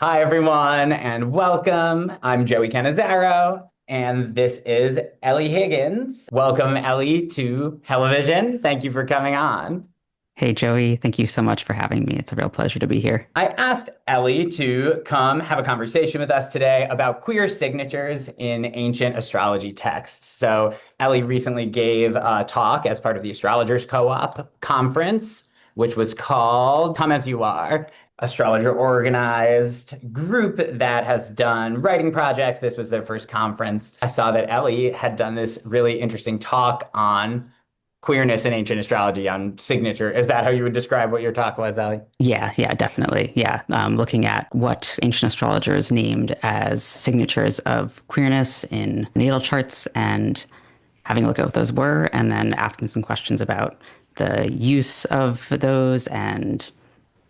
Hi, everyone, and welcome. I'm Joey Cannizzaro, and this is Elly Higgins. Welcome, Elly, to HelleVision. Thank you for coming on. Hey, Joey, thank you so much for having me. It's a real pleasure to be here. I asked Elly to come have a conversation with us today about queer signatures in ancient astrology texts. So, Elly recently gave a talk as part of the Astrologers Co-op conference, which was called Come As You Are, astrologer organized group that has done writing projects. This was their first conference. I saw that Elly had done this really interesting talk on queerness in ancient astrology on signature. Is that how you would describe what your talk was, Elly? Yeah, definitely. Yeah, looking at what ancient astrologers named as signatures of queerness in natal charts and having a look at what those were, and then asking some questions about the use of those and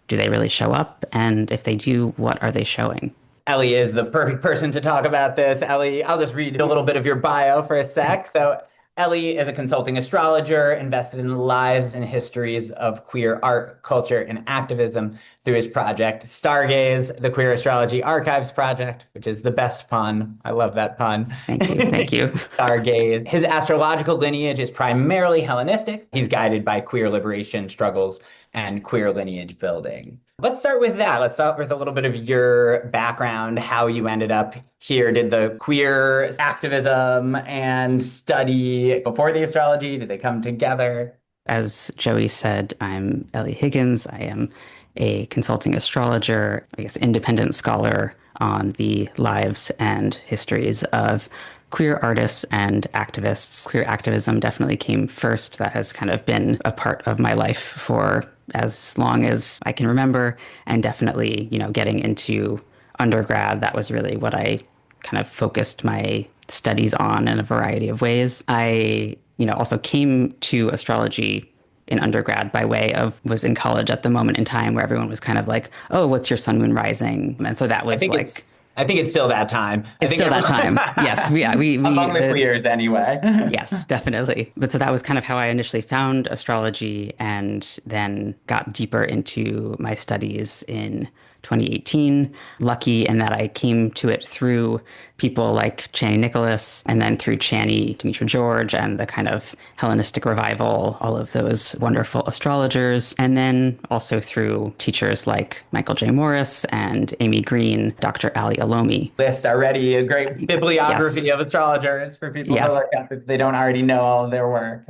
do they really show up? And if they do, what are they showing? Elly is the perfect person to talk about this. Elly, I'll just read a little bit of your bio for a sec. So, Elly is a consulting astrologer invested in the lives and histories of queer art, culture, and activism through his project Stargaze, the Queer Astrology Archives Project, which is the best pun. I love that pun. Thank you. Thank you. Stargaze. His astrological lineage is primarily Hellenistic. He's guided by queer liberation struggles and queer lineage building. Let's start with that. Let's start with a little bit of your background, how you ended up here. Did the queer activism and study before the astrology, did they come together? As Joey said, I'm Elly Higgins. I am a consulting astrologer, I guess, independent scholar on the lives and histories of queer artists and activists. Queer activism definitely came first. That has kind of been a part of my life for as long as I can remember. And definitely, getting into undergrad, that was really what I kind of focused my studies on in a variety of ways. I also came to astrology in undergrad by way of was in college at the moment in time where everyone was kind of like, oh, what's your sun moon rising? And so that I was think it's like, I think it's still that time. I it's think still that time. Yes, we among the queers anyway. yes, definitely. But so that was kind of how I initially found astrology and then got deeper into my studies in 2018. Lucky in that I came to it through people like Chani Nicholas and then through Chani, Demetra George, and the kind of Hellenistic revival, all of those wonderful astrologers. And then also through teachers like Michael J. Morris and Amy Green, Dr. Ali Alomi. List already a great bibliography Yes. of astrologers for people to Yes. look up if they don't already know all of their work.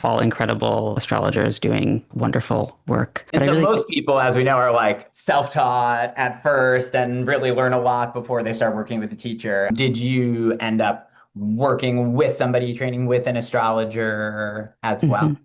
All incredible astrologers doing wonderful work. And But I so really, most people, as we know, are like self-taught at first and really learn a lot before they start working with a teacher. Did you end up working with somebody, training with an astrologer as well? Mhm.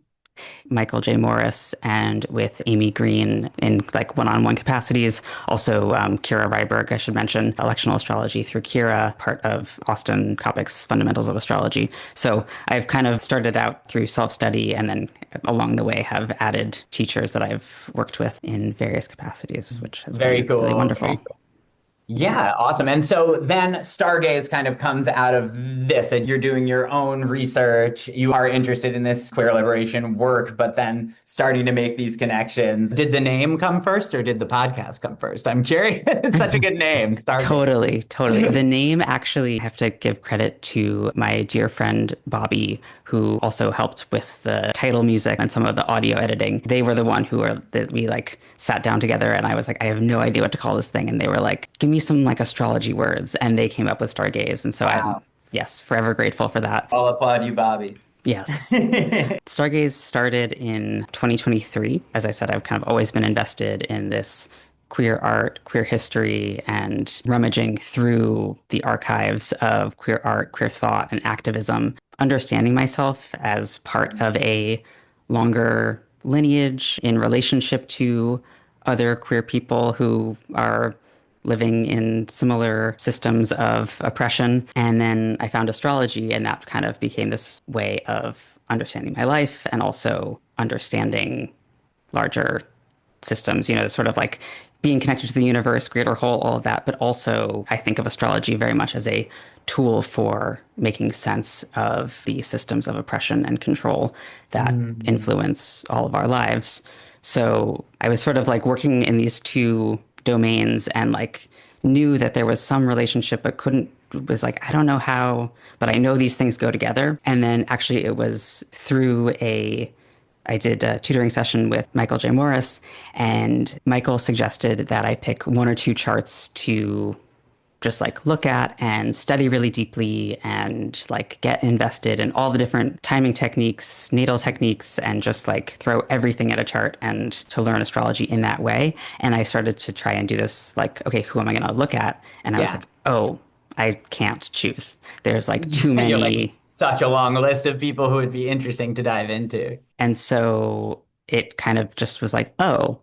Michael J. Morris and with Amy Green in like one-on-one capacities. Also, Kira Ryberg, I should mention, electional astrology through Kira, part of Austin Coppock's Fundamentals of Astrology. So I've kind of started out through self-study and then along the way have added teachers that I've worked with in various capacities, which has Very been really cool. Very wonderful. cool. Yeah, awesome. And so then Stargaze kind of comes out of this, that you're doing your own research. You are interested in this queer liberation work, but then starting to make these connections. Did the name come first or did the podcast come first? I'm curious. It's such a good name, Stargaze. Totally, totally. The name actually, I have to give credit to my dear friend Bobby, who also helped with the title music and some of the audio editing. They were the one who were that we like sat down together and I was like, I have no idea what to call this thing. And they were like, give me some like astrology words. And they came up with Stargaze. And so I'm, Wow. yes, forever grateful for that. I'll applaud you, Bobby. Yes. Stargaze started in 2023. As I said, I've kind of always been invested in this queer art, queer history, and rummaging through the archives of queer art, queer thought, and activism, understanding myself as part of a longer lineage in relationship to other queer people who are living in similar systems of oppression. And then I found astrology, and that kind of became this way of understanding my life and also understanding larger systems, sort of like being connected to the universe, greater whole, all of that. But also, I think of astrology very much as a tool for making sense of the systems of oppression and control that Mm. influence all of our lives. So I was sort of like working in these two domains and like knew that there was some relationship, but couldn't, was like, I don't know how, but I know these things go together. And then actually it was through I did a tutoring session with Michael J. Morris, and Michael suggested that I pick one or two charts to just like look at and study really deeply and like get invested in all the different timing techniques, natal techniques, and just like throw everything at a chart and to learn astrology in that way. And I started to try and do this like, okay, who am I going to look at? And I was Yeah. like, oh, I can't choose. There's like too You're like many. such a long list of people who would be interesting to dive into. And so it kind of just was like, oh,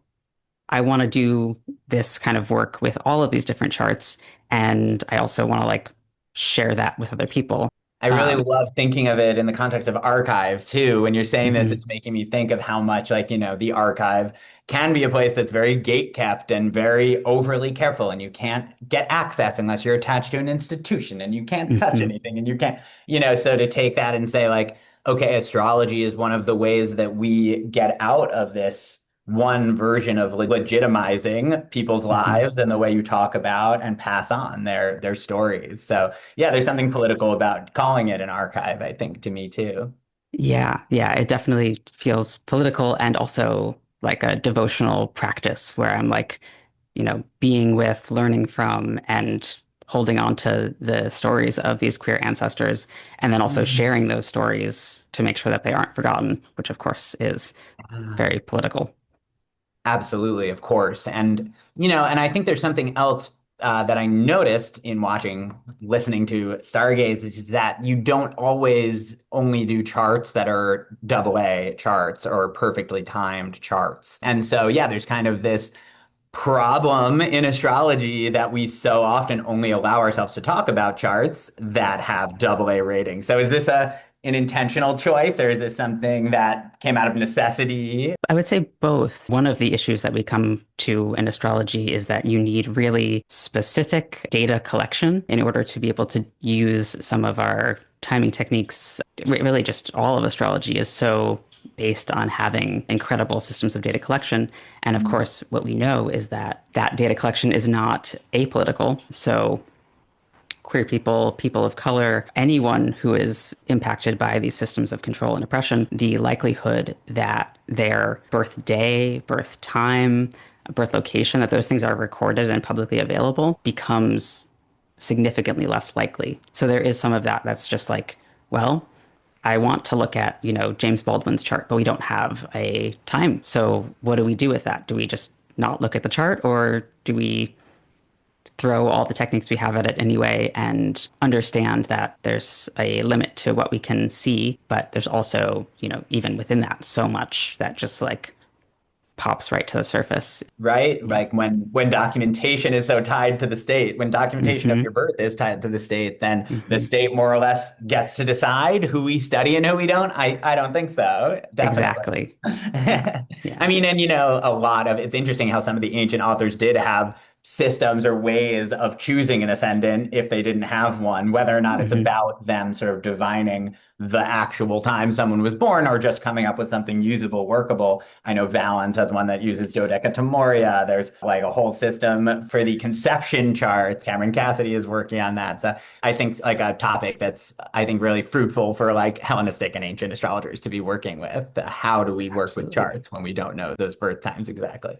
I want to do this kind of work with all of these different charts. And I also want to like share that with other people. I really Um, love thinking of it in the context of archive too. When you're saying this, mhm, it's making me think of how much, like, the archive can be a place that's very gate kept and very overly careful, and you can't get access unless you're attached to an institution, and you can't touch mhm, anything, and you can't, so to take that and say, like, okay, astrology is one of the ways that we get out of this one version of legitimizing people's mhm. lives and the way you talk about and pass on their stories. So yeah, there's something political about calling it an archive, I think, to me too. Yeah, yeah, it definitely feels political and also like a devotional practice where I'm like, being with, learning from, and holding on to the stories of these queer ancestors, and then also Mhm. sharing those stories to make sure that they aren't forgotten, which of course is very political. Absolutely, of course. And I think there's something else that I noticed in listening to Stargaze is that you don't always only do charts that are double A charts or perfectly timed charts. And so, yeah, there's kind of this problem in astrology that we so often only allow ourselves to talk about charts that have double A ratings. So is this an intentional choice, or is this something that came out of necessity? I would say both. One of the issues that we come to in astrology is that you need really specific data collection in order to be able to use some of our timing techniques. Really, just all of astrology is so based on having incredible systems of data collection. And of course, what we know is that that data collection is not apolitical. So queer people, people of color, anyone who is impacted by these systems of control and oppression, the likelihood that their birthday, birth time, birth location, that those things are recorded and publicly available becomes significantly less likely. So there is some of that that's just like, well, I want to look at, James Baldwin's chart, but we don't have a time. So what do we do with that? Do we just not look at the chart, or do we throw all the techniques we have at it anyway and understand that there's a limit to what we can see, but there's also, even within that, so much that just like pops right to the surface. Right? Yeah. Like when documentation is so tied to the state, when documentation of Hmm. your birth is tied to the state, then the Hmm. state more or less gets to decide who we study and who we don't. I don't think so. Definitely. Exactly. Yeah. Yeah. I mean, and a lot of it's interesting how some of the ancient authors did have systems or ways of choosing an ascendant if they didn't have one, whether or not it's Hmm. about them sort of divining the actual time someone was born or just coming up with something usable, workable. I know Valens has one that uses dodecatemoria. There's like a whole system for the conception charts. Cameron Cassidy is working on that. So I think like a topic that's I think really fruitful for like Hellenistic and ancient astrologers to be working with. How do we work with Absolutely. charts when we don't know those birth times exactly?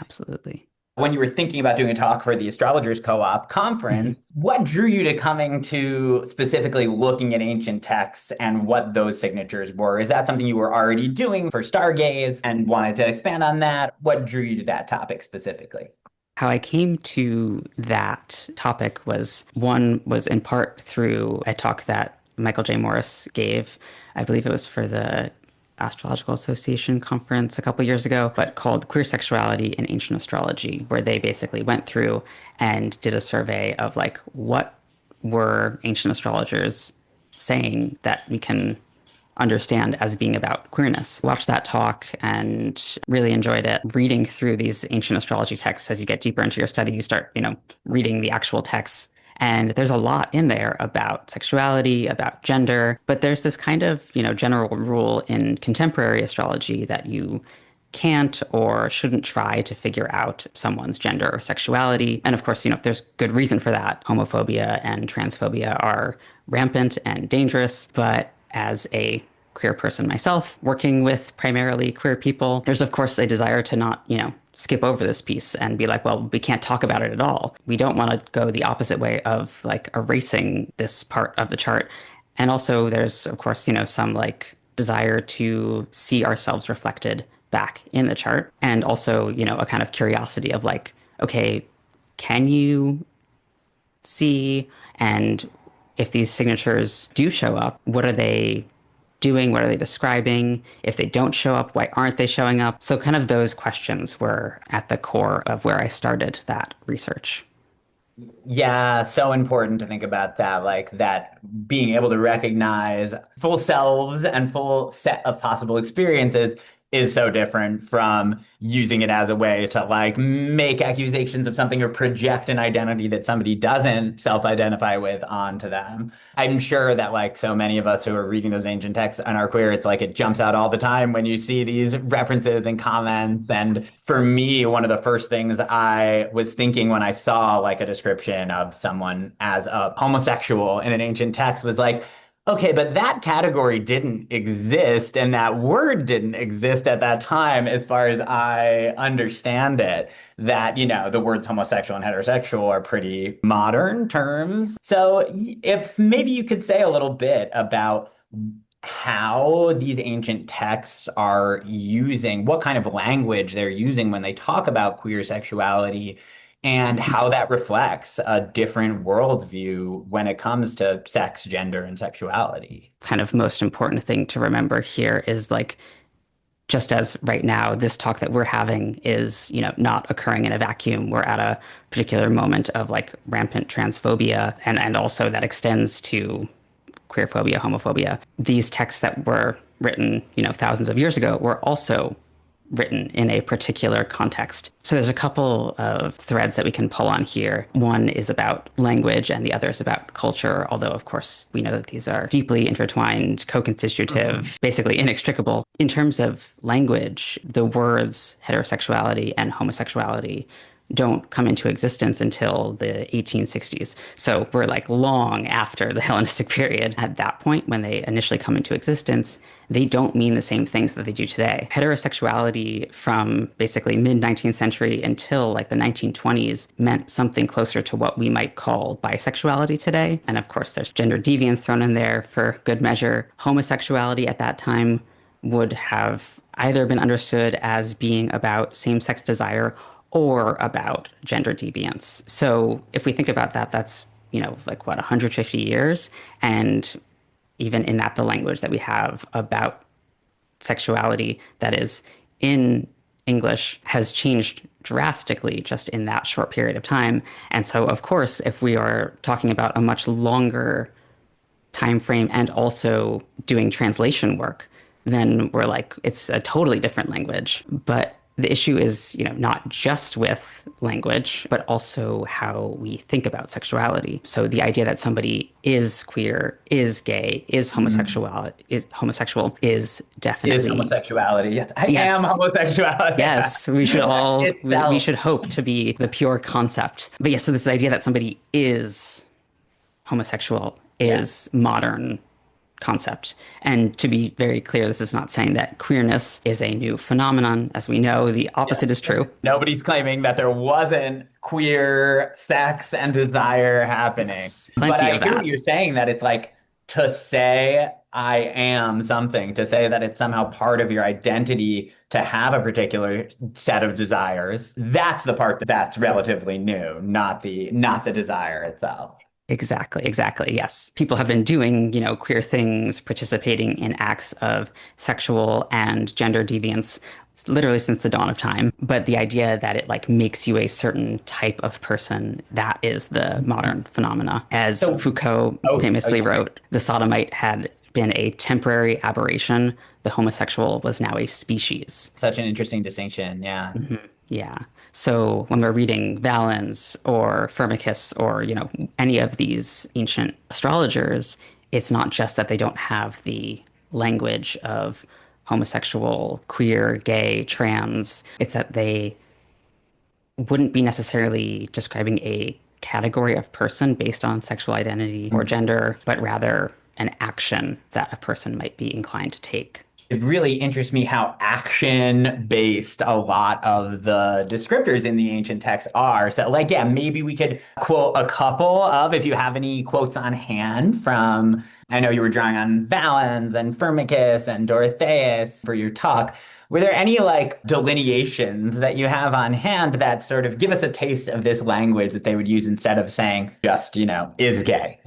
Absolutely. When you were thinking about doing a talk for the Astrologers Co-op Mhm. conference, what drew you to coming to specifically looking at ancient texts and what those signatures were? Is that something you were already doing for Stargaze and wanted to expand on that? What drew you to that topic specifically? How I came to that topic was in part through a talk that Michael J. Morris gave. I believe it was for the Astrological Association conference a couple years ago, but called Queer Sexuality in Ancient Astrology, where they basically went through and did a survey of like what were ancient astrologers saying that we can understand as being about queerness. Watched that talk and really enjoyed it. Reading through these ancient astrology texts as you get deeper into your study, you start, reading the actual texts. And there's a lot in there about sexuality, about gender, but there's this kind of, general rule in contemporary astrology that you can't or shouldn't try to figure out someone's gender or sexuality. And of course, there's good reason for that. Homophobia and transphobia are rampant and dangerous. But as a queer person myself, working with primarily queer people, there's of course a desire to not, skip over this piece and be like, well, we can't talk about it at all. We don't want to go the opposite way of like erasing this part of the chart. And also there's, of course, some like desire to see ourselves reflected back in the chart. And also, a kind of curiosity of like, okay, can you see? And if these signatures do show up, what are they doing? What are they describing? If they don't show up, why aren't they showing up? So kind of those questions were at the core of where I started that research. Yeah, so important to think about that, like that being able to recognize full selves and full set of possible experiences is so different from using it as a way to like make accusations of something or project an identity that somebody doesn't self-identify with onto them. I'm sure that like so many of us who are reading those ancient texts and are queer, it's like it jumps out all the time when you see these references and comments. And for me, one of the first things I was thinking when I saw like a description of someone as a homosexual in an ancient text was like, okay, but that category didn't exist and that word didn't exist at that time, as far as I understand it. That, the words homosexual and heterosexual are pretty modern terms. So if maybe you could say a little bit about how these ancient texts are using, what kind of language they're using when they talk about queer sexuality, and how that reflects a different worldview when it comes to sex, gender, and sexuality. Kind of most important thing to remember here is like, just as right now, this talk that we're having is, not occurring in a vacuum. We're at a particular moment of like rampant transphobia, and also that extends to queerphobia, homophobia. These texts that were written, thousands of years ago were also written in a particular context. So there's a couple of threads that we can pull on here. One is about language and the other is about culture, although of course we know that these are deeply intertwined, co-constitutive, basically inextricable. In terms of language, the words heterosexuality and homosexuality don't come into existence until the 1860s. So we're like long after the Hellenistic period. At that point, when they initially come into existence, they don't mean the same things that they do today. Heterosexuality from basically mid-19th century until like the 1920s meant something closer to what we might call bisexuality today. And of course, there's gender deviance thrown in there for good measure. Homosexuality at that time would have either been understood as being about same-sex desire or about gender deviance. So if we think about that, that's, like what, 150 years? And even in that, the language that we have about sexuality that is in English has changed drastically just in that short period of time. And so, of course, if we are talking about a much longer time frame and also doing translation work, then we're like, it's a totally different language. But the issue is, not just with language, but also how we think about sexuality. So the idea that somebody is queer, is gay, is homosexual, is definitely Is homosexuality. Yes, I Yes. am homosexuality. Yes, we should all Itself. we should hope to be the pure concept. But yes, so this idea that somebody is homosexual is modern concept. And to be very clear, this is not saying that queerness is a new phenomenon. As we know, the opposite is true. Nobody's claiming that there wasn't queer sex and desire happening. Yes, But plenty I of hear that. what you're saying, that it's like to say I am something, to say that it's somehow part of your identity to have a particular set of desires. That's the part that's relatively new, not the desire itself. Exactly. Yes. People have been doing, queer things, participating in acts of sexual and gender deviance literally since the dawn of time. But the idea that it like makes you a certain type of person, that is the modern phenomena. As Foucault famously wrote, the sodomite had been a temporary aberration. The homosexual was now a species. Such an interesting distinction. Yeah. Yeah. So when we're reading Valens or Firmicus or, any of these ancient astrologers, it's not just that they don't have the language of homosexual, queer, gay, trans. It's that they wouldn't be necessarily describing a category of person based on sexual identity or gender, but rather an action that a person might be inclined to take. It really interests me how action-based a lot of the descriptors in the ancient texts are. So, like, yeah, maybe we could quote a couple of, if you have any quotes on hand from, I know you were drawing on Valens and Firmicus and Dorotheus for your talk. Were there any like delineations that you have on hand that sort of give us a taste of this language that they would use instead of saying just, is gay,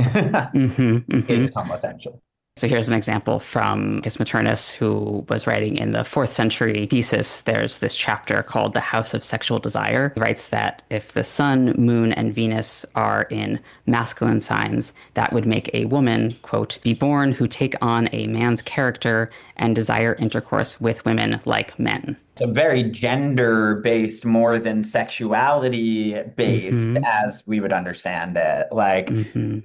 is homosexual? So here's an example from Maternus, who was writing in the 4th century thesis. There's this chapter called The House of Sexual Desire. He writes that if the sun, moon, and Venus are in masculine signs, that would make a woman, quote, be born who take on a man's character and desire intercourse with women like men. So very gender-based more than sexuality-based as we would understand it. Like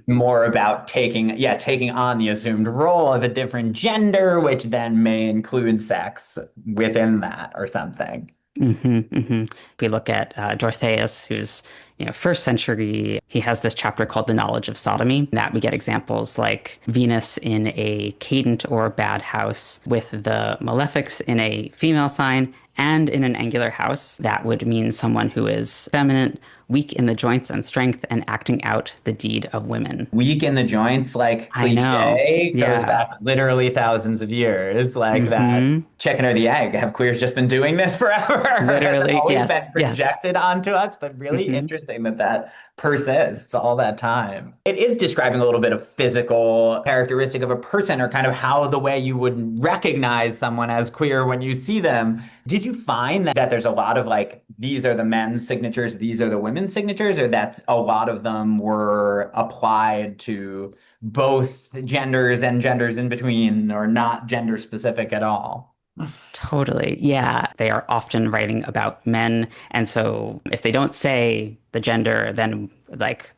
more about taking on the assumed role of a different gender, which then may include sex within that or something. If we look at Dorotheus, who's 1st century, he has this chapter called The Knowledge of Sodomy. That we get examples like Venus in a cadent or bad house with the malefics in a female sign and in an angular house. That would mean someone who is feminine, weak in the joints and strength, and acting out the deed of women. Weak in the joints, like cliche, goes back literally thousands of years. Like that chicken or the egg. Have queers just been doing this forever? Literally, It's always yes. been projected onto us, but really interesting that persists all that time. It is describing a little bit of physical characteristic of a person, or kind of how the way you would recognize someone as queer when you see them. Did you find that there's a lot of like, these are the men's signatures, these are the women's signatures, or that a lot of them were applied to both genders and genders in between, or not gender specific at all? Totally. Yeah. They are often writing about men. And so if they don't say the gender, then like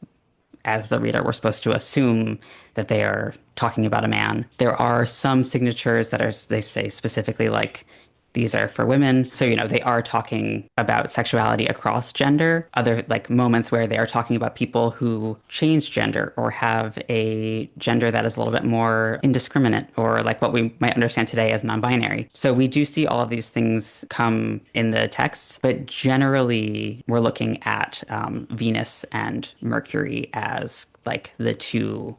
as the reader, we're supposed to assume that they are talking about a man. There are some signatures that they say specifically like, these are for women. So, they are talking about sexuality across gender. Other like moments where they are talking about people who change gender or have a gender that is a little bit more indiscriminate, or like what we might understand today as non-binary. So we do see all of these things come in the texts, but generally we're looking at Venus and Mercury as like the two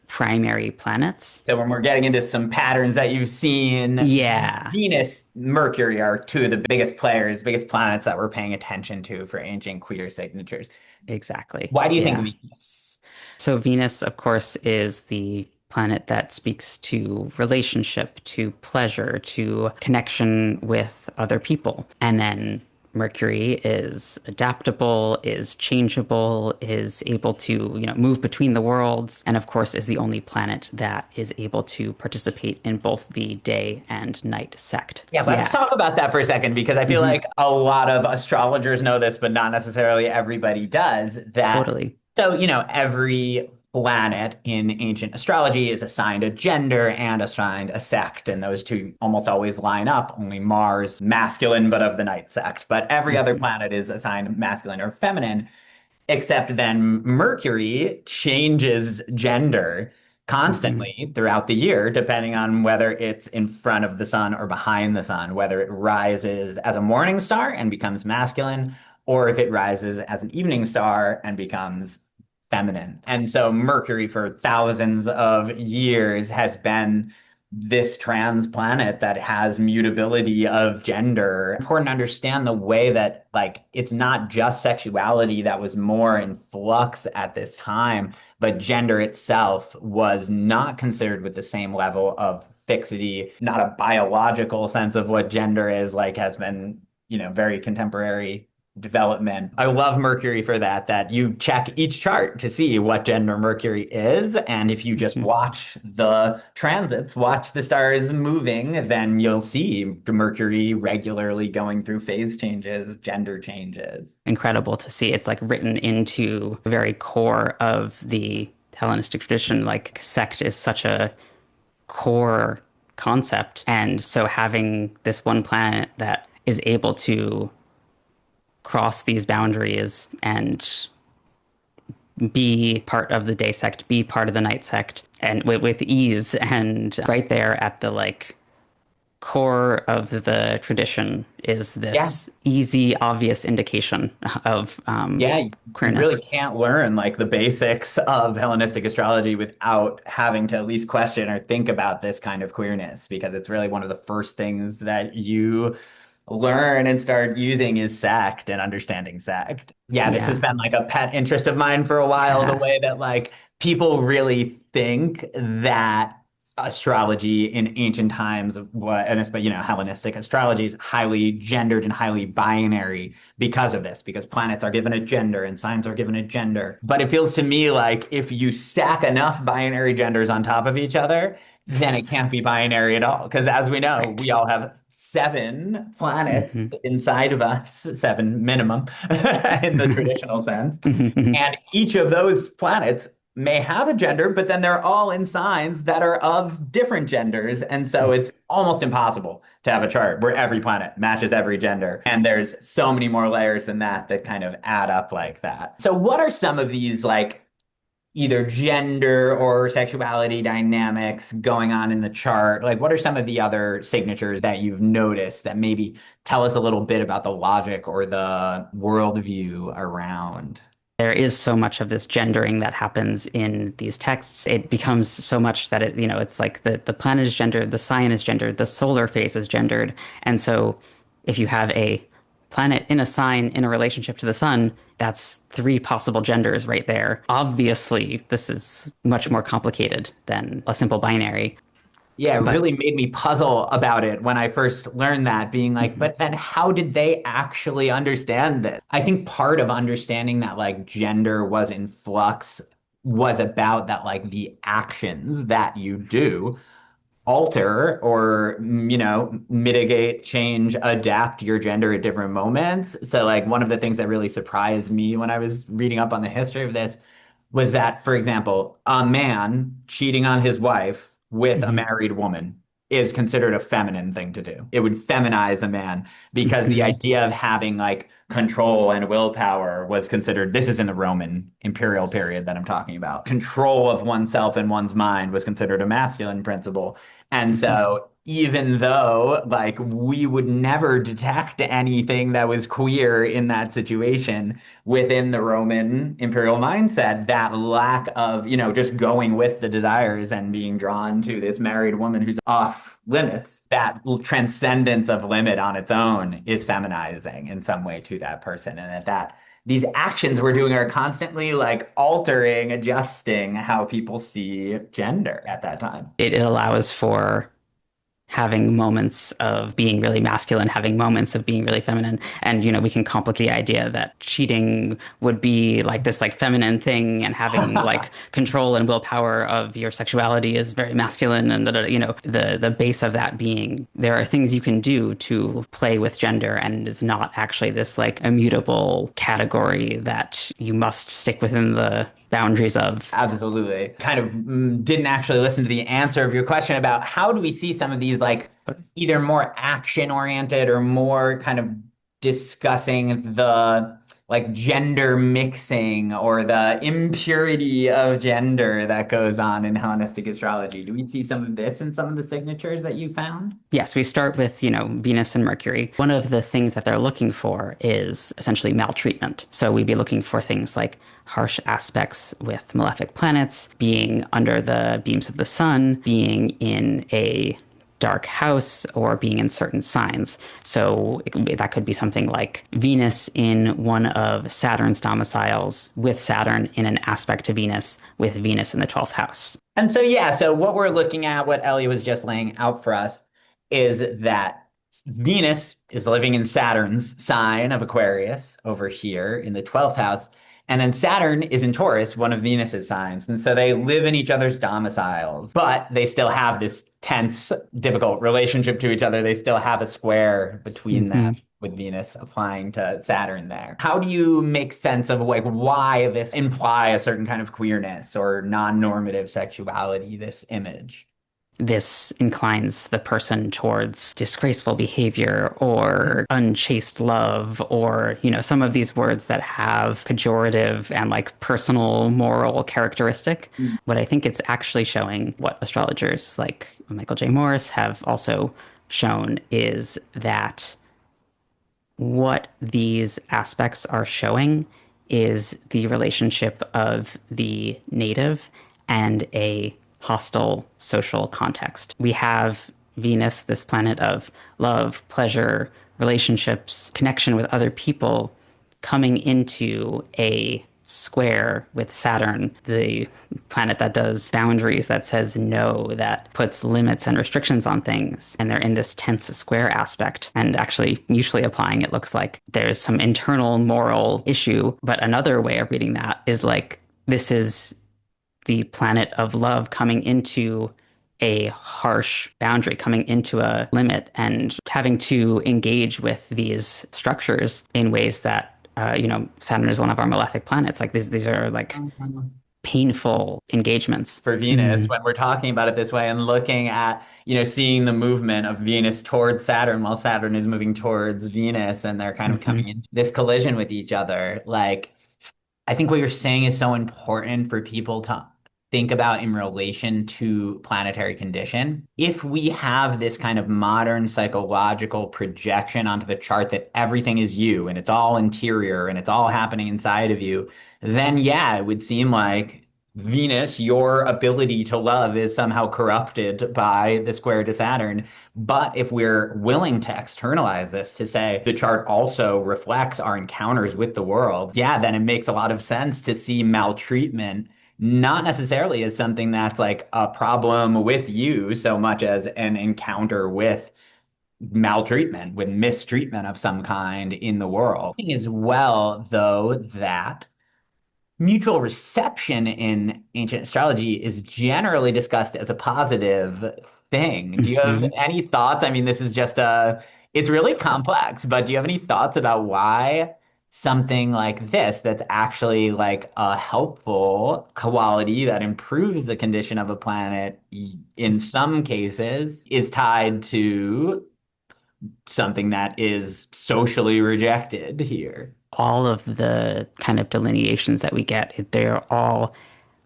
primary planets. So when we're getting into some patterns that you've seen, Venus, Mercury are two of the biggest players, biggest planets that we're paying attention to for ancient queer signatures. Exactly. Why do you think Venus? So Venus, of course, is the planet that speaks to relationship, to pleasure, to connection with other people. And then Mercury is adaptable, is changeable, is able to, move between the worlds, and of course is the only planet that is able to participate in both the day and night sect. Yeah, let's talk about that for a second, because I feel like a lot of astrologers know this, but not necessarily everybody does. Totally. So, every planet in ancient astrology is assigned a gender and assigned a sect, and those two almost always line up. Only Mars, masculine, but of the night sect. But every other planet is assigned masculine or feminine, except then Mercury changes gender constantly throughout the year, depending on whether it's in front of the sun or behind the sun, whether it rises as a morning star and becomes masculine, or if it rises as an evening star and becomes feminine. And so Mercury for thousands of years has been this trans planet that has mutability of gender. Important to understand the way that like it's not just sexuality that was more in flux at this time, but gender itself was not considered with the same level of fixity. Not a biological sense of what gender is, like has been, very contemporary development. I love Mercury for that you check each chart to see what gender Mercury is. And if you just watch the transits, watch the stars moving, then you'll see Mercury regularly going through phase changes, gender changes. Incredible to see. It's like written into the very core of the Hellenistic tradition. Like sect is such a core concept. And so having this one planet that is able to cross these boundaries and be part of the day sect, be part of the night sect, and with ease, and right there at the like core of the tradition is Yeah. this easy, obvious indication of Yeah, you really queerness. can't learn like the basics of Hellenistic astrology without having to at least question or think about this kind of queerness, because it's really one of the first things that you learn and start using is sect and understanding sect. Yeah, this has Yeah. been like a pet interest of mine for a while, the Yeah. way that like people really think that astrology in ancient times was, and it's, but Hellenistic astrology is highly gendered and highly binary because of this, because planets are given a gender and signs are given a gender. But it feels to me like if you stack enough binary genders on top of each other, then it can't be binary at all. Because as we know, Right. we all have seven planets Hmm. inside of us, seven minimum in the traditional sense. Hmm. And each of those planets may have a gender, but then they're all in signs that are of different genders. And so it's almost impossible to have a chart where every planet matches every gender. And there's so many more layers than that that kind of add up like that. So, what are some of these like either gender or sexuality dynamics going on in the chart? Like, what are some of the other signatures that you've noticed that maybe tell us a little bit about the logic or the worldview around? There is so much of this gendering that happens in these texts. It becomes so much that it's like the planet is gendered, the sign is gendered, the solar phase is gendered. And so if you have a planet in a sign in a relationship to the sun, that's three possible genders right there. Obviously, this is much more complicated than a simple binary. Yeah, it But really made me puzzle about it when I first learned that, being like, mhm, but then how did they actually understand this? I think part of understanding that like gender was in flux was about that like the actions that you do alter or mitigate, change, adapt your gender at different moments. So like one of the things that really surprised me when I was reading up on the history of this was that, for example, a man cheating on his wife with a mhm, married woman is considered a feminine thing to do. It would feminize a man because the mhm. idea of having like control and willpower was considered, this is in the Roman imperial period that I'm talking about. Control of oneself and one's mind was considered a masculine principle. And Mhm. so even though like we would never detect anything that was queer in that situation, within the Roman imperial mindset, that lack of, just going with the desires and being drawn to this married woman who's off limits, that transcendence of limit on its own is feminizing in some way to that person. And that these actions we're doing are constantly like altering, adjusting how people see gender at that time. It allows for having moments of being really masculine, having moments of being really feminine. And, we can complicate the idea that cheating would be like this like feminine thing and having like control and willpower of your sexuality is very masculine. And, the base of that being there are things you can do to play with gender and it's not actually this like immutable category that you must stick within the boundaries of. Absolutely. Kind of didn't actually listen to the answer of your question about how do we see some of these like either more action oriented or more kind of discussing the like gender mixing or the impurity of gender that goes on in Hellenistic astrology. Do we see some of this in some of the signatures that you found? Yes, we start with, Venus and Mercury. One of the things that they're looking for is essentially maltreatment. So we'd be looking for things like harsh aspects with malefic planets, being under the beams of the sun, being in a dark house, or being in certain signs. So that could be something like Venus in one of Saturn's domiciles, with Saturn in an aspect to Venus, with Venus in the 12th house. And so, yeah, so what we're looking at, what Ellie was just laying out for us, is that Venus is living in Saturn's sign of Aquarius over here in the 12th house. And then Saturn is in Taurus, one of Venus's signs. And so they live in each other's domiciles, but they still have this tense, difficult relationship to each other. They still have a square between them, Hmm. with Venus applying to Saturn there. How do you make sense of like why this imply a certain kind of queerness or non-normative sexuality, this image? this inclines the person towards disgraceful behavior or unchaste love or, some of these words that have pejorative and like personal moral characteristic. Mm. What I think it's actually showing, what astrologers like Michael J. Morris have also shown, is that what these aspects are showing is the relationship of the native and a hostile social context. We have Venus, this planet of love, pleasure, relationships, connection with other people, coming into a square with Saturn, the planet that does boundaries, that says no, that puts limits and restrictions on things. And they're in this tense square aspect. And actually, mutually applying, it looks like there's some internal moral issue. But another way of reading that is like, this is the planet of love coming into a harsh boundary, coming into a limit, and having to engage with these structures in ways that, Saturn is one of our malefic planets. Like these are like painful engagements. For Venus, when we're talking about it this way and looking at, seeing the movement of Venus towards Saturn while Saturn is moving towards Venus and they're kind of coming into this collision with each other. Like, I think what you're saying is so important for people to think about in relation to planetary condition. If we have this kind of modern psychological projection onto the chart that everything is you and it's all interior and it's all happening inside of you, then yeah, it would seem like Venus, your ability to love is somehow corrupted by the square to Saturn. But if we're willing to externalize this to say the chart also reflects our encounters with the world, yeah, then it makes a lot of sense to see maltreatment not necessarily as something that's like a problem with you so much as an encounter with maltreatment, with mistreatment of some kind in the world. As well, though, that mutual reception in ancient astrology is generally discussed as a positive thing. Do you have any thoughts? I mean, this is just it's really complex, but do you have any thoughts about why something like this, that's actually like a helpful quality that improves the condition of a planet in some cases, is tied to something that is socially rejected here? All of the kind of delineations that we get, they're all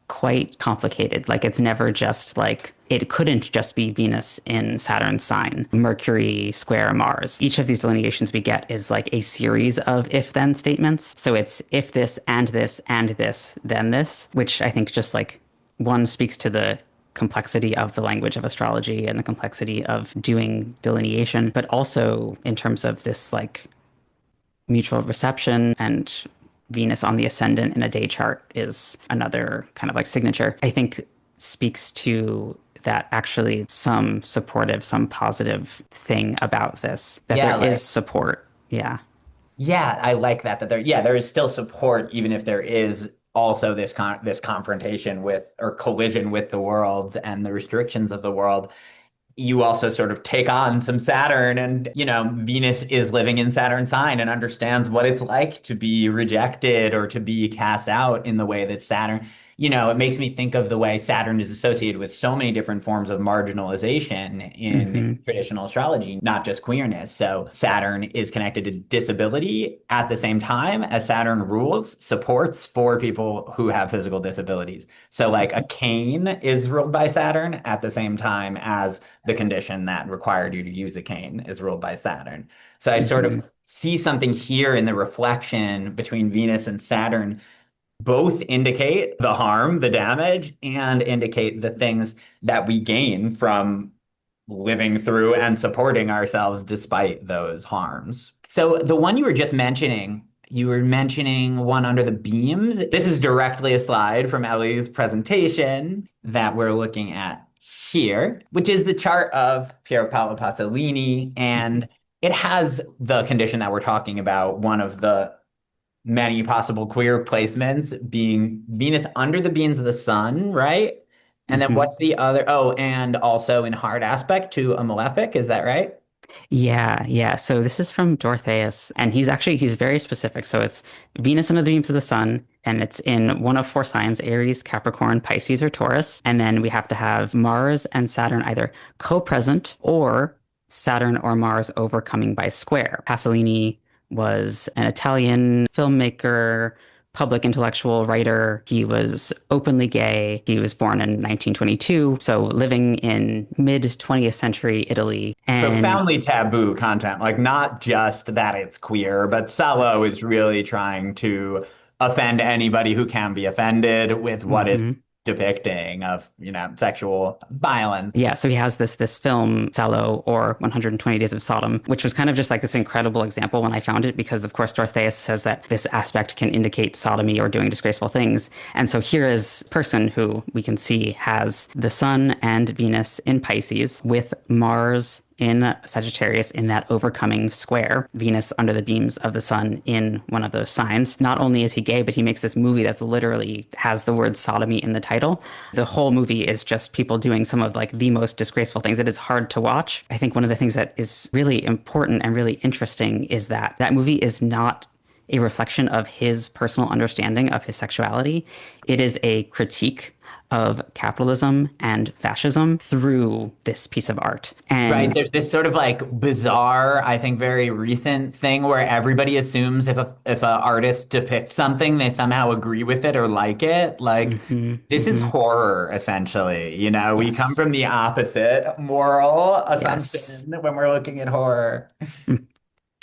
quite complicated. Like it's never just like, it couldn't just be Venus in Saturn's sign, Mercury square Mars. Each of these delineations we get is like a series of if-then statements. So it's if this and this and this, then this, which I think just like one speaks to the complexity of the language of astrology and the complexity of doing delineation, but also in terms of this like mutual reception, and Venus on the ascendant in a day chart is another kind of like signature, I think speaks to that actually some supportive, some positive thing about this, that Yeah, there is support. Yeah. Yeah, I like that there is still support, even if there is also this confrontation with or collision with the worlds and the restrictions of the world. You also sort of take on some Saturn, and Venus is living in Saturn's sign and understands what it's like to be rejected or to be cast out in the way that Saturn, it makes me think of the way Saturn is associated with so many different forms of marginalization in traditional astrology, not just queerness. So Saturn is connected to disability at the same time as Saturn rules supports for people who have physical disabilities. So like a cane is ruled by Saturn at the same time as the condition that required you to use a cane is ruled by Saturn. So I sort of see something here in the reflection between Venus and Saturn. Both indicate the harm, the damage, and indicate the things that we gain from living through and supporting ourselves despite those harms. So the one you were mentioning one under the beams. This is directly a slide from Elly's presentation that we're looking at here, which is the chart of Pier Paolo Pasolini. And it has the condition that we're talking about, one of the many possible queer placements being Venus under the beams of the sun, right? And then what's the other? Oh, and also in hard aspect to a malefic, is that right? Yeah, yeah. So this is from Dorotheus, and he's very specific. So it's Venus under the beams of the sun, and it's in one of four signs: Aries, Capricorn, Pisces, or Taurus. And then we have to have Mars and Saturn either co-present or Saturn or Mars overcoming by square. Pasolini was an Italian filmmaker, public intellectual writer. He was openly gay. He was born in 1922, so living in mid 20th century Italy. And Profoundly taboo content, like not just that it's queer, but Salo is really trying to offend anybody who can be offended with what it's mhm. depicting of, sexual violence. Yeah, so he has this film, Salo, or 120 Days of Sodom, which was kind of just like this incredible example when I found it, because of course Dorotheus says that this aspect can indicate sodomy or doing disgraceful things. And so here is a person who we can see has the Sun and Venus in Pisces with Mars in Sagittarius in that overcoming square, Venus under the beams of the sun in one of those signs. Not only is he gay, but he makes this movie that's literally has the word sodomy in the title. The whole movie is just people doing some of like the most disgraceful things. It is hard to watch. I think one of the things that is really important and really interesting is that that movie is not a reflection of his personal understanding of his sexuality. It is a critique of capitalism and fascism through this piece of art. Right. And There's this sort of like bizarre, I think very recent thing where everybody assumes if a artist depicts something, they somehow agree with it or like it. Like mhm, this is mhm. horror, essentially. We come Yes, from the opposite moral yes. assumption when we're looking at horror. Mm,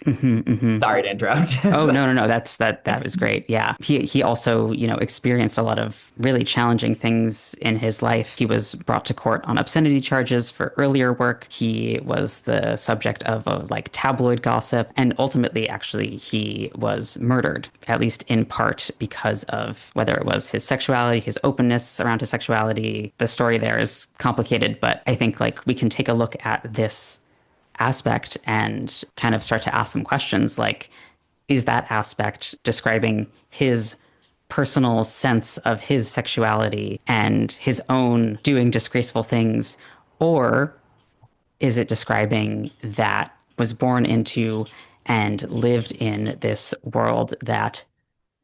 mhm, mhm. Sorry to interrupt. Oh no, no, no. That was great. Yeah. He also, experienced a lot of really challenging things in his life. He was brought to court on obscenity charges for earlier work. He was the subject of a like tabloid gossip, and ultimately actually he was murdered, at least in part because of whether it was his sexuality, his openness around his sexuality. The story there is complicated, but I think like we can take a look at this aspect and kind of start to ask some questions like, is that aspect describing his personal sense of his sexuality and his own doing disgraceful things? Or is it describing that was born into and lived in this world that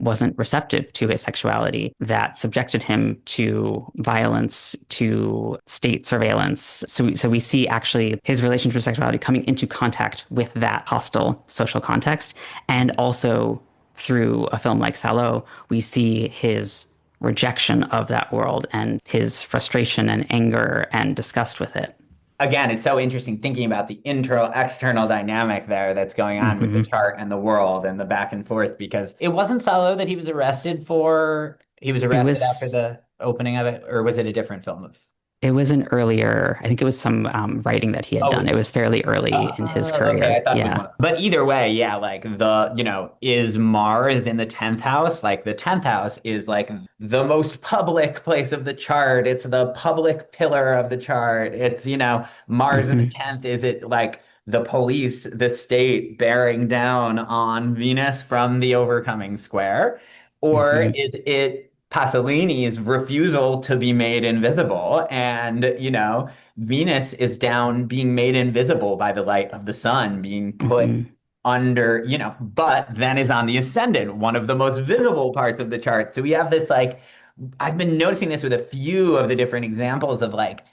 wasn't receptive to his sexuality, that subjected him to violence, to state surveillance? So we see actually his relationship to sexuality coming into contact with that hostile social context. And also through a film like Salo, we see his rejection of that world and his frustration and anger and disgust with it. Again, it's so interesting thinking about the internal external dynamic there that's going on with the Mm-hmm. chart and the world and the back and forth because it wasn't Salo that he was arrested for. He was It arrested after was the opening of it, or was it a different film of? it was an earlier, I think it was some writing that he had done. Oh, It was fairly early in his okay. I career. thought it was Yeah. one. But either way, yeah, like is Mars in the 10th house? Like the 10th house is like the most public place of the chart. It's the public pillar of the chart. It's, Mars in the Hmm. 10th. Is it like the police, the state bearing down on Venus from the overcoming square? Or Hmm. is it Pasolini's refusal to be made invisible? And, Venus is down being made invisible by the light of the sun, being put Hmm. under, but then is on the ascendant, one of the most visible parts of the chart. So we have this like, I've been noticing this with a few of the different examples of like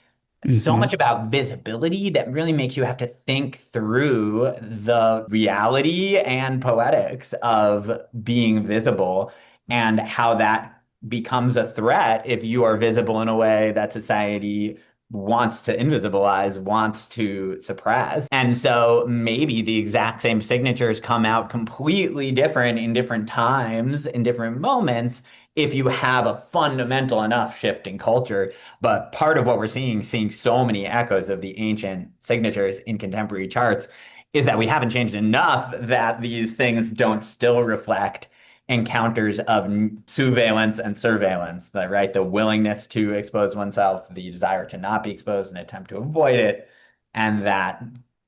so Hmm. much about visibility that really makes you have to think through the reality and poetics of being visible and how that becomes a threat if you are visible in a way that society wants to invisibilize, wants to suppress. And so maybe the exact same signatures come out completely different in different times, in different moments, if you have a fundamental enough shift in culture. But part of what we're seeing so many echoes of the ancient signatures in contemporary charts, is that we haven't changed enough that these things don't still reflect encounters of surveillance and surveillance, right? The willingness to expose oneself, the desire to not be exposed and attempt to avoid it, and that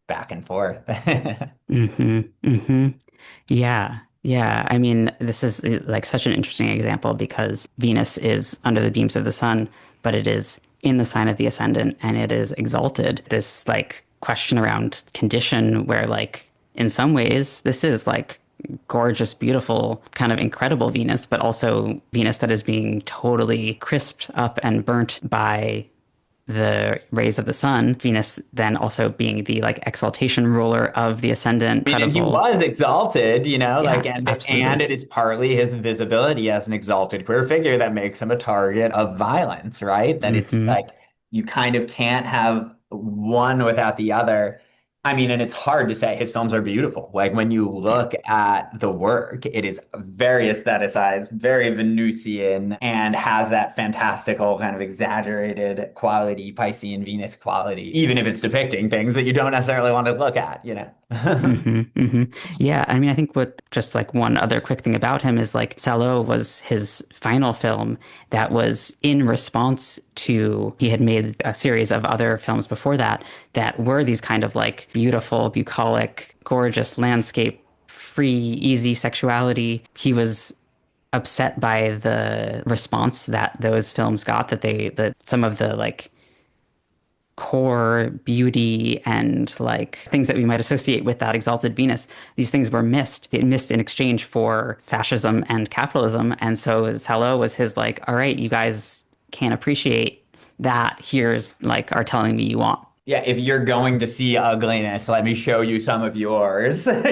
back and forth. Hmm. Hmm. Yeah. Yeah. I mean, this is like such an interesting example because Venus is under the beams of the sun, but it is in the sign of the ascendant and it is exalted. This like question around condition where like in some ways this is like gorgeous, beautiful, kind of incredible Venus, but also Venus that is being totally crisped up and burnt by the rays of the sun. Venus then also being the like exaltation ruler of the ascendant. I mean, and he Incredible. was exalted, like, Yeah, and absolutely. it is partly his visibility as an exalted queer figure that makes him a target of violence, right? That it's Hmm. like you kind of can't have one without the other. I mean, and it's hard to say his films are beautiful. Like when you Yeah. look at the work, it is very aestheticized, very Venusian, and has that fantastical kind of exaggerated quality, Piscean Venus quality, even if it's depicting things that you don't necessarily want to look at. Yeah, I mean, I think what just like one other quick thing about him is like Salo was his final film that was in response to he had made a series of other films before that that were these kind of like beautiful, bucolic, gorgeous landscape, free, easy sexuality. He was upset by the response that those films got that some of the like core beauty and like things that we might associate with that exalted Venus, these things were missed. It missed in exchange for fascism and capitalism. And so Salo was his like, all right, you guys can't appreciate that. Here's like are telling me you want. Yeah, if you're going to see ugliness, let me show you some of yours. Let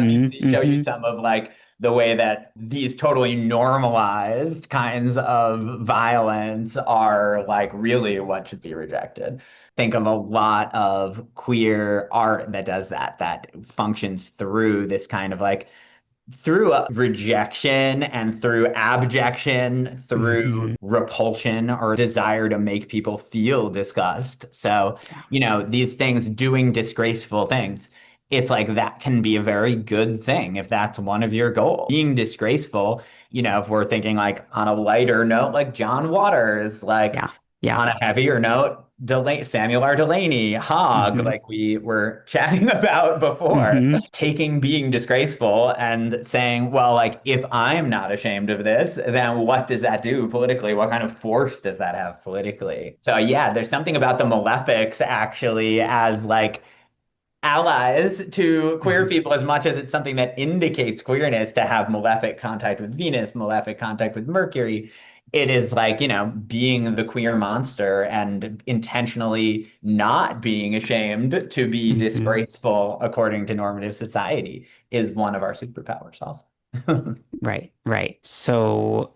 me show you Hmm. some of like the way that these totally normalized kinds of violence are like really what should be rejected. Think of a lot of queer art that does that, that functions through this kind of like through rejection and through abjection, through Hmm. repulsion or desire to make people feel disgust. So, Yeah. these things doing disgraceful things, it's like that can be a very good thing if that's one of your goals. Being disgraceful, if we're thinking like on a lighter note, like John Waters, like Yeah. Yeah. on a heavier note, Samuel R. Delaney, Hogg, Hmm. like we were chatting about before, Hmm. taking being disgraceful and saying, well, like, if I'm not ashamed of this, then what does that do politically? What kind of force does that have politically? So, yeah, there's something about the malefics actually as like allies to queer Hmm. people as much as it's something that indicates queerness to have malefic contact with Venus, malefic contact with Mercury. It is like, being the queer monster and intentionally not being ashamed to be Hmm. disgraceful according to normative society is one of our superpowers also. Right, right. So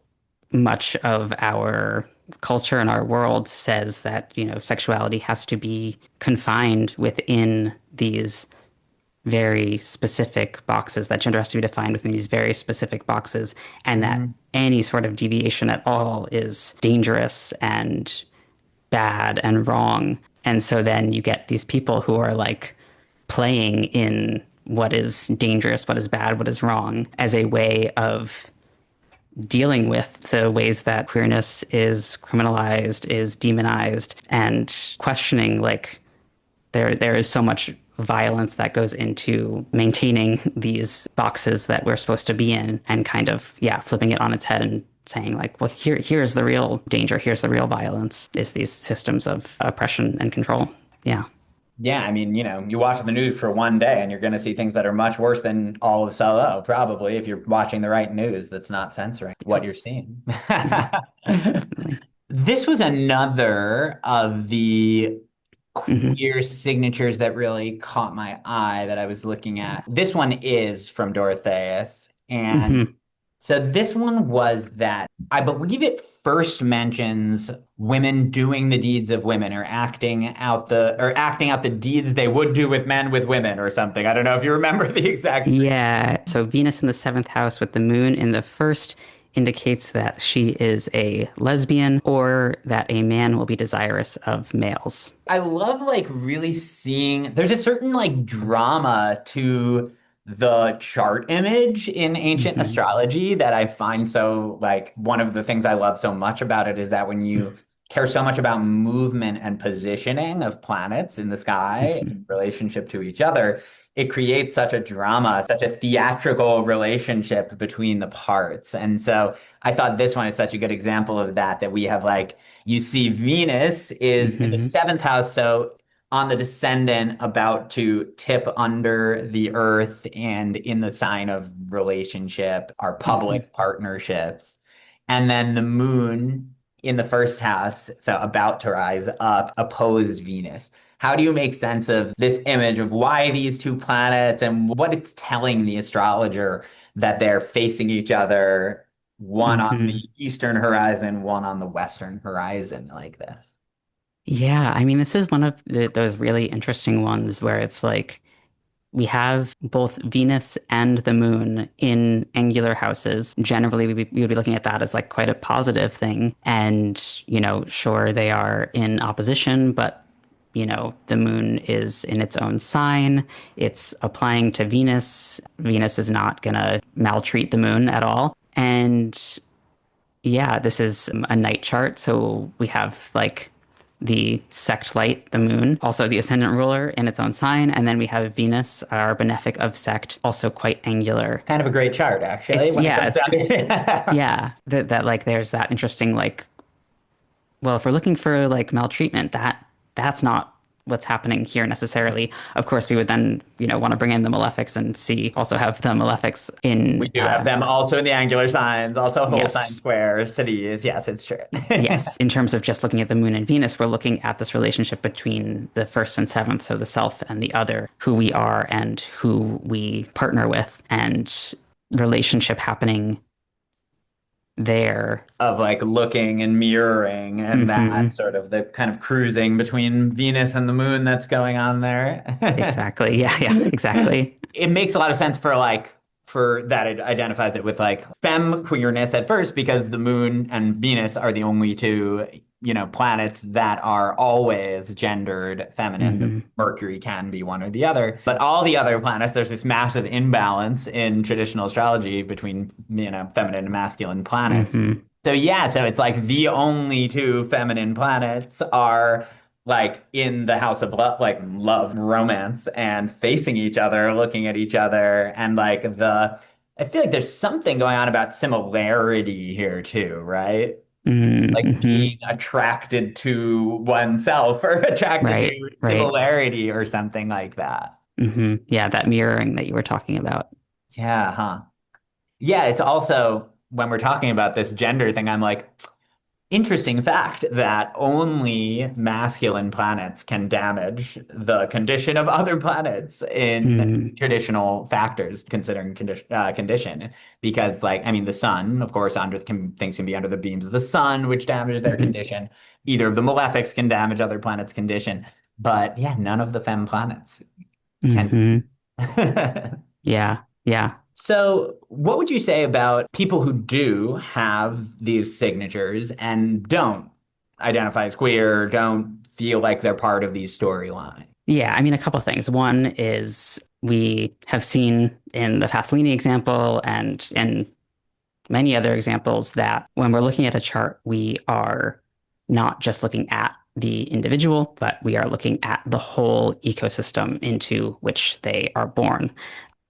much of our culture and our world says that, sexuality has to be confined within these very specific boxes, that gender has to be defined within these very specific boxes, and that Mhm. any sort of deviation at all is dangerous and bad and wrong. And so then you get these people who are like playing in what is dangerous, what is bad, what is wrong as a way of dealing with the ways that queerness is criminalized, is demonized, and questioning like there is so much violence that goes into maintaining these boxes that we're supposed to be in and kind of flipping it on its head and saying like, well, here's the real danger, here's the real violence, is these systems of oppression and control. Yeah. Yeah, I mean, you watch the news for one day and you're going to see things that are much worse than all of Solo, probably, if you're watching the right news that's not censoring Yeah. what you're seeing. Yeah. Definitely. This was another of the Hmm. queer signatures that really caught my eye that I was looking at. This one is from Dorotheus. And Hmm. so this one was that I believe it first mentions women doing the deeds of women or acting out the deeds they would do with men with women or something. I don't know if you remember the exact. Yeah. So Venus in the seventh house with the moon in the first indicates that she is a lesbian or that a man will be desirous of males. I love like really seeing there's a certain like drama to the chart image in ancient Hmm. astrology that I find so like one of the things I love so much about it is that when you care so much about movement and positioning of planets in the sky Hmm. in relationship to each other, it creates such a drama, such a theatrical relationship between the parts. And so I thought this one is such a good example of that, that we have like you see Venus is in the Hmm. seventh house. So on the descendant about to tip under the earth and in the sign of relationship are Hmm. public partnerships. And then the moon in the first house, so about to rise up, opposed Venus. How do you make sense of this image of why these two planets and what it's telling the astrologer that they're facing each other, one on the Hmm. eastern horizon, one on the western horizon, like this? Yeah, I mean, this is one of those really interesting ones where it's like we have both Venus and the moon in angular houses. Generally, we would be looking at that as like quite a positive thing. And, sure, they are in opposition, but, the moon is in its own sign. It's applying to Venus. Venus is not going to maltreat the moon at all. And yeah, this is a night chart. So we have like the sect light, the moon, also the ascendant ruler in its own sign. And then we have Venus, our benefic of sect, also quite angular. Kind of a great chart, actually, It's, when it yeah, comes it's, down to it. yeah, that like there's that interesting, like, well, if we're looking for like maltreatment, that's not what's happening here necessarily. Of course, we would then, want to bring in the malefics and see also have the malefics We in do have them also in the angular signs, also whole sign yes. squares to these. Yes, it's true. Yes, in terms of just looking at the moon and Venus, we're looking at this relationship between the first and seventh, so the self and the other, who we are and who we partner with, and relationship happening there. Of like looking and mirroring and that Hmm. sort of the kind of cruising between Venus and the moon that's going on there. Exactly. Yeah, yeah, exactly. It makes a lot of sense for like for that it identifies it with like femme queerness at first because the moon and Venus are the only two, planets that are always gendered feminine. Hmm. Mercury can be one or the other, but all the other planets, there's this massive imbalance in traditional astrology between, feminine and masculine planets. Hmm. So yeah, so it's like the only two feminine planets are like in the house of love, like love, romance, and facing each other, looking at each other, and like I feel like there's something going on about similarity here too, right? Like Hmm. being attracted to oneself or attracted Right, to right. similarity or something like that. Yeah, that mirroring that you were talking about. Yeah, huh? Yeah, it's also when we're talking about this gender thing, I'm like, interesting fact that only masculine planets can damage the condition of other planets in Mm, traditional factors, considering condition. Because, like, I mean, the sun, of course, things can be under the beams of the sun, which damage their hmm. condition. Either of the malefics can damage other planets' condition. But yeah, none of the fem planets can. Hmm. Yeah, yeah. So, what would you say about people who do have these signatures and don't identify as queer, don't feel like they're part of these storylines? Yeah, I mean, a couple of things. One is we have seen in the Pasolini example and in many other examples that when we're looking at a chart, we are not just looking at the individual, but we are looking at the whole ecosystem into which they are born.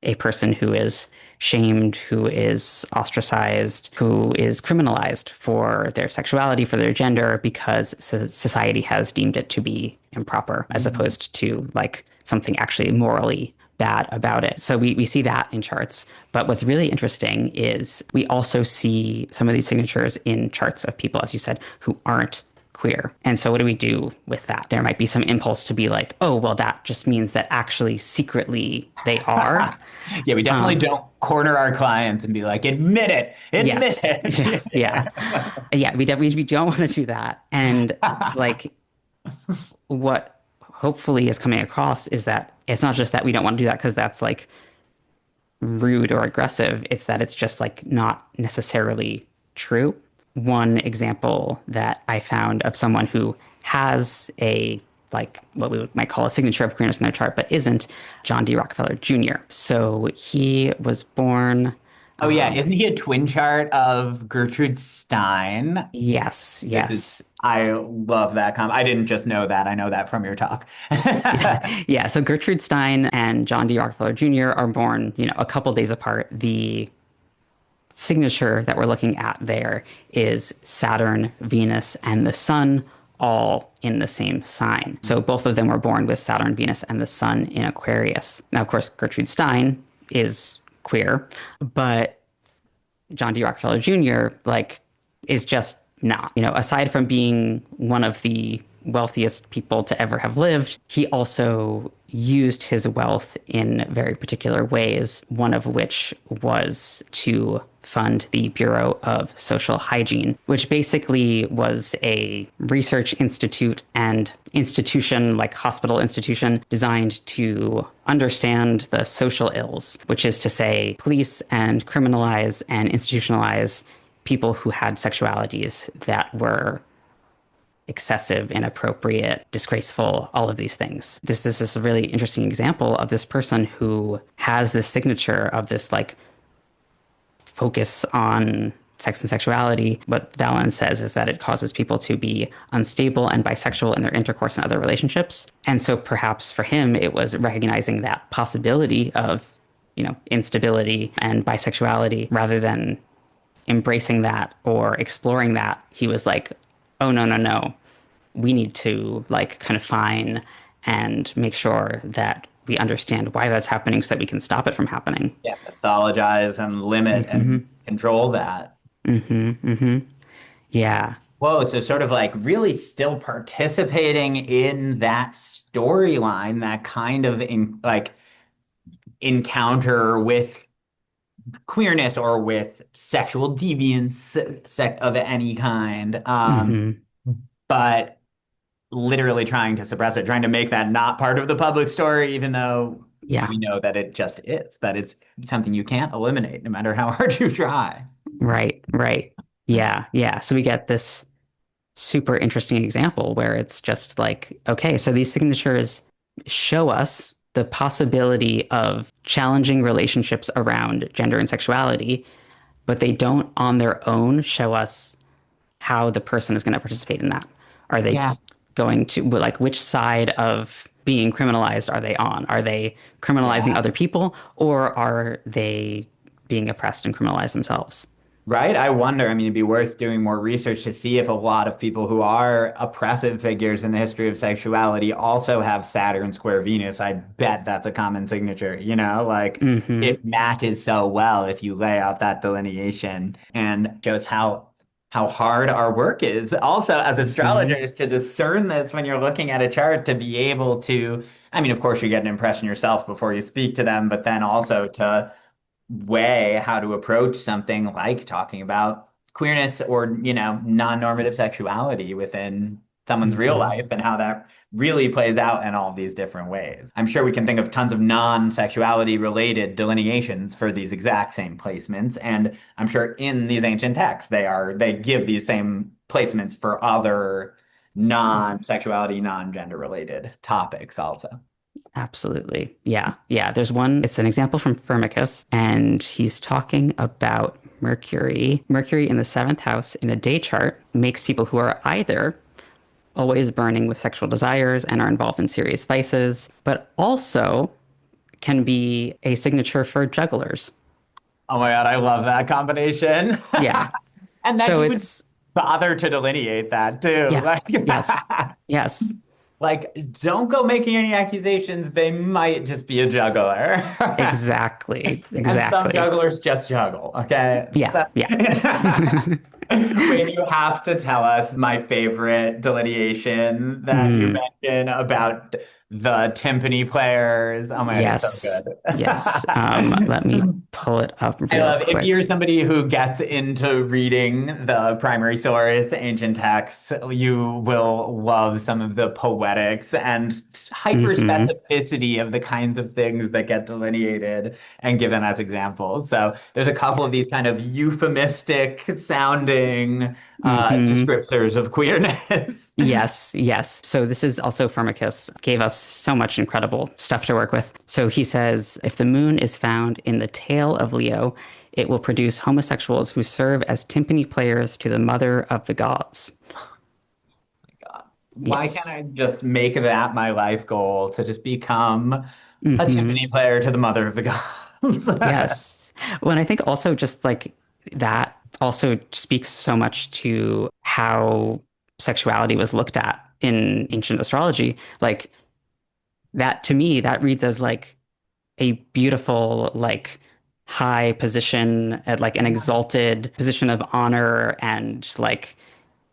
A person who is shamed, who is ostracized, who is criminalized for their sexuality, for their gender, because society has deemed it to be improper, as Mhm. opposed to like something actually morally bad about it. So we see that in charts. But what's really interesting is we also see some of these signatures in charts of people, as you said, who aren't queer. And so what do we do with that? There might be some impulse to be like, oh, well, that just means that actually secretly they are. Yeah, we definitely Um, don't corner our clients and be like, admit yes. Yeah. it. Yeah. Yeah. We don't want to do that. And like what hopefully is coming across is that it's not just that we don't want to do that because that's like rude or aggressive. It's that it's just like not necessarily true. One example that I found of someone who has a like what we might call a signature of queerness in their chart, but isn't John D. Rockefeller Jr. So he was born. Oh, yeah. Um, Isn't he a twin chart of Gertrude Stein? yes, This is, yes. I love that I didn't just know that. I know that from your talk. Yeah, yeah. So Gertrude Stein and John D. Rockefeller Jr. are born, a couple days apart. The signature that we're looking at there is Saturn, Venus, and the Sun all in the same sign. So both of them were born with Saturn, Venus, and the Sun in Aquarius. Now, of course, Gertrude Stein is queer, but John D. Rockefeller Jr. Is just not. Aside from being one of the wealthiest people to ever have lived, he also used his wealth in very particular ways, one of which was to fund the Bureau of Social Hygiene, which basically was a research institute and institution, like hospital institution, designed to understand the social ills, which is to say, police and criminalize and institutionalize people who had sexualities that were excessive, inappropriate, disgraceful, all of these things. This is a really interesting example of this person who has this signature of this focus on sex and sexuality. What Valens says is that it causes people to be unstable and bisexual in their intercourse and other relationships. And so perhaps for him, it was recognizing that possibility of, instability and bisexuality rather than embracing that or exploring that. He was like, oh, no, no, no. We need to confine and make sure that we understand why that's happening so that we can stop it from happening. Yeah, pathologize and limit and control that. Yeah. Whoa, so sort of really still participating in that storyline, that kind of encounter with queerness or with sexual deviance of any kind, but literally trying to suppress it, trying to make that not part of the public story, even though we know that it just is, that it's something you can't eliminate no matter how hard you try. Right. Yeah. So we get this super interesting example where it's just okay, so these signatures show us the possibility of challenging relationships around gender and sexuality, but they don't on their own show us how the person is going to participate in that. Are they going to, which side of being criminalized are they on? Are they criminalizing other people, or are they being oppressed and criminalized themselves? Right? I wonder. I mean, it'd be worth doing more research to see if a lot of people who are oppressive figures in the history of sexuality also have Saturn square Venus. I bet that's a common signature, it matches so well if you lay out that delineation, and shows how hard our work is also as astrologers to discern this when you're looking at a chart, to be able to, I mean, of course, you get an impression yourself before you speak to them, but then also to weigh how to approach something like talking about queerness or, non-normative sexuality within someone's real life, and how that really plays out in all of these different ways. I'm sure we can think of tons of non-sexuality related delineations for these exact same placements. And I'm sure in these ancient texts, they give these same placements for other non-sexuality, non-gender related topics also. Absolutely. Yeah. There's one, it's an example from Firmicus, and he's talking about Mercury. Mercury in the seventh house in a day chart makes people who are either always burning with sexual desires and are involved in serious vices, but also can be a signature for jugglers. Oh my God, I love that combination. Yeah. And that so you would bother to delineate that too. Yeah. Yes. Don't go making any accusations. They might just be a juggler. Exactly. And some jugglers just juggle, okay? Yeah. When you have to tell us my favorite delineation that you mentioned about the timpani players. Oh my God, it's so good. Yes. Let me pull it up real quick. If you're somebody who gets into reading the primary source, ancient texts, you will love some of the poetics and hyperspecificity of the kinds of things that get delineated and given as examples. So there's a couple of these kind of euphemistic sounding descriptors of queerness. Yes. So this is also Firmicus, gave us so much incredible stuff to work with. So he says, if the moon is found in the tail of Leo, it will produce homosexuals who serve as timpani players to the mother of the gods. God. Why can't I just make that my life goal, to just become a timpani player to the mother of the gods? Yes. Well, and I think also just that also speaks so much to how sexuality was looked at in ancient astrology, like that to me, that reads as like a beautiful, like high position at like an exalted position of honor and like,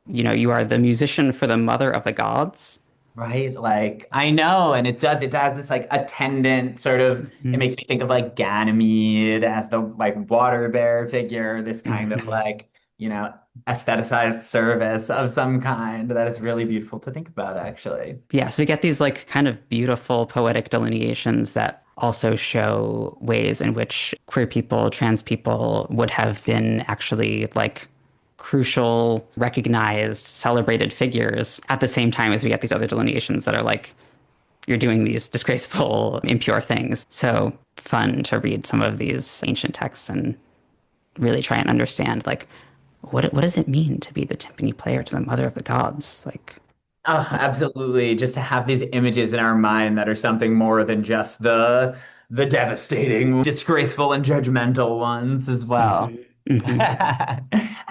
you are the musician for the mother of the gods. Right? Like, I know, and it does this like attendant sort of, it Hmm. makes me think of like Ganymede as the like water bearer figure, this kind of Hmm. like, aestheticized service of some kind that is really beautiful to think about, actually. Yeah, so we get these like kind of beautiful poetic delineations that also show ways in which queer people, trans people would have been actually like crucial, recognized, celebrated figures at the same time as we get these other delineations that are like, you're doing these disgraceful, impure things. So fun to read some of these ancient texts and really try and understand like what does it mean to be the timpani player to the mother of the gods? Like, Oh, absolutely. Just to have these images in our mind that are something more than just the devastating, disgraceful, and judgmental ones as well. mhm, mhm,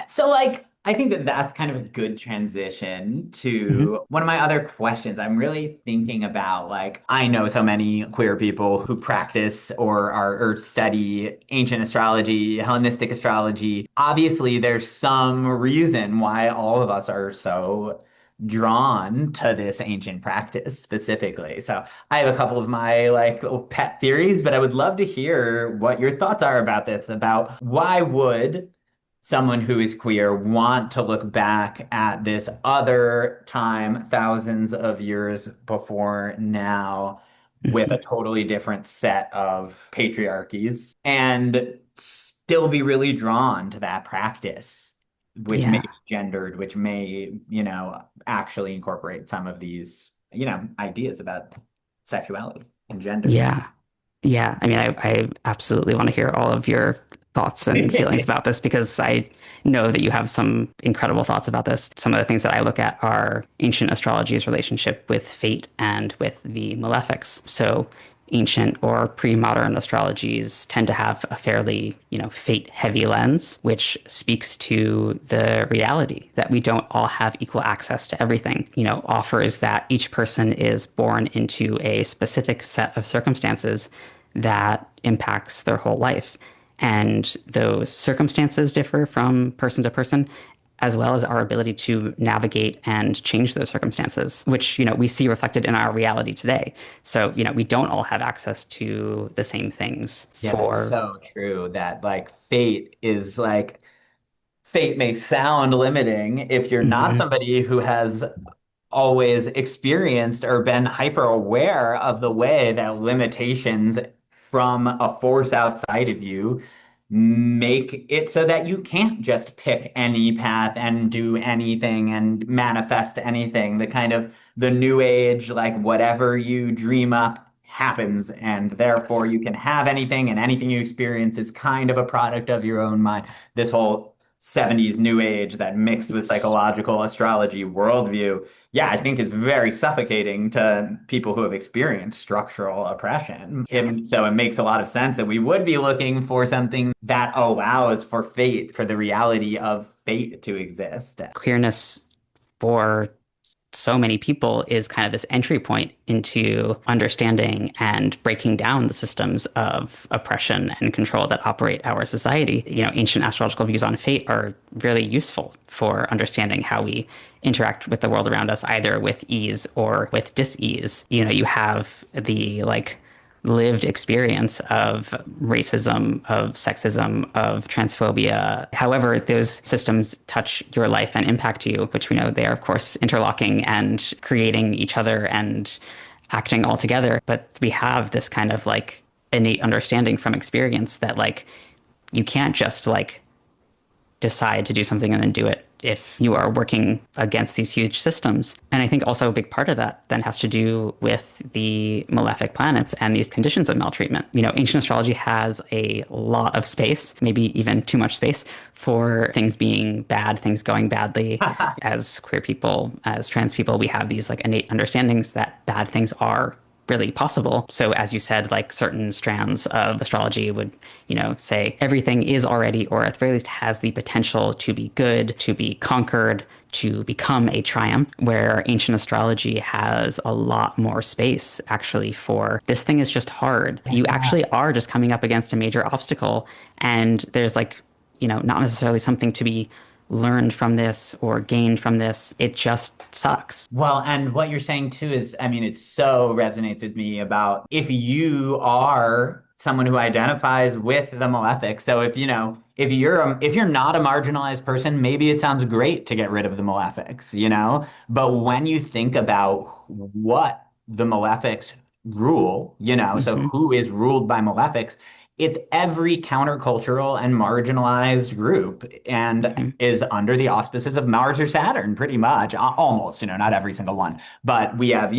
So, like, I think that that's kind of a good transition mhm, to one of my other questions. I'm really thinking about, like, I know so many queer people who practice or study ancient astrology, Hellenistic astrology. Obviously, there's some reason why all of us are so drawn to this ancient practice specifically. So I have a couple of my like pet theories, but I would love to hear what your thoughts are about this, about why would someone who is queer want to look back at this other time, thousands of years before now, with a mhm. totally different set of patriarchies and still be really drawn to that practice, which may Yeah. be gendered, which may, actually incorporate some of these, ideas about sexuality and gender. Yeah. Yeah. I mean, I absolutely want to hear all of your thoughts and feelings about this because I know that you have some incredible thoughts about this. Some of the things that I look at are ancient astrology's relationship with fate and with the malefics. So ancient or pre-modern astrologies tend to have a fairly, fate-heavy lens, which speaks to the reality that we don't all have equal access to everything, offers that each person is born into a specific set of circumstances that impacts their whole life. And those circumstances differ from person to person, as well as our ability to navigate and change those circumstances, which, we see reflected in our reality today. So, we don't all have access to the same things Yeah, that's for. so true that like fate may sound limiting if you're not Mhm. somebody who has always experienced or been hyper aware of the way that limitations from a force outside of you make it so that you can't just pick any path and do anything and manifest anything. The kind of the new age, like whatever you dream up happens, and therefore Yes. you can have anything, and anything you experience is kind of a product of your own mind. This whole 70s new age that mixed with Yes. psychological astrology worldview, yeah, I think is very suffocating to people who have experienced structural oppression. Yeah. So it makes a lot of sense that we would be looking for something that allows for fate, for the reality of fate to exist. Queerness for so many people is kind of this entry point into understanding and breaking down the systems of oppression and control that operate our society. Ancient astrological views on fate are really useful for understanding how we interact with the world around us, either with ease or with dis-ease. You have the like lived experience of racism, of sexism, of transphobia. However, those systems touch your life and impact you, which we know they are, of course, interlocking and creating each other and acting all together. But we have this kind of like innate understanding from experience that like you can't just like decide to do something and then do it if you are working against these huge systems. And I think also a big part of that then has to do with the malefic planets and these conditions of maltreatment. Ancient astrology has a lot of space, maybe even too much space for things being bad, things going badly. As queer people, as trans people, we have these like innate understandings that bad things are really possible. So as you said, like certain strands of astrology would, say everything is already, or at the very least has the potential to be good, to be conquered, to become a triumph, where ancient astrology has a lot more space actually for this thing is just hard. You actually are just coming up against a major obstacle, and there's like, not necessarily something to be learned from this or gained from this. It just sucks. Well, and what you're saying too is, I mean, it so resonates with me about if you are someone who identifies with the malefic. So if you're not a marginalized person, maybe it sounds great to get rid of the malefics, But when you think about what the malefics rule, so Hmm. who is ruled by malefics, it's every countercultural and marginalized group and Hmm. is under the auspices of Mars or Saturn, pretty much, almost, not every single one. But we have,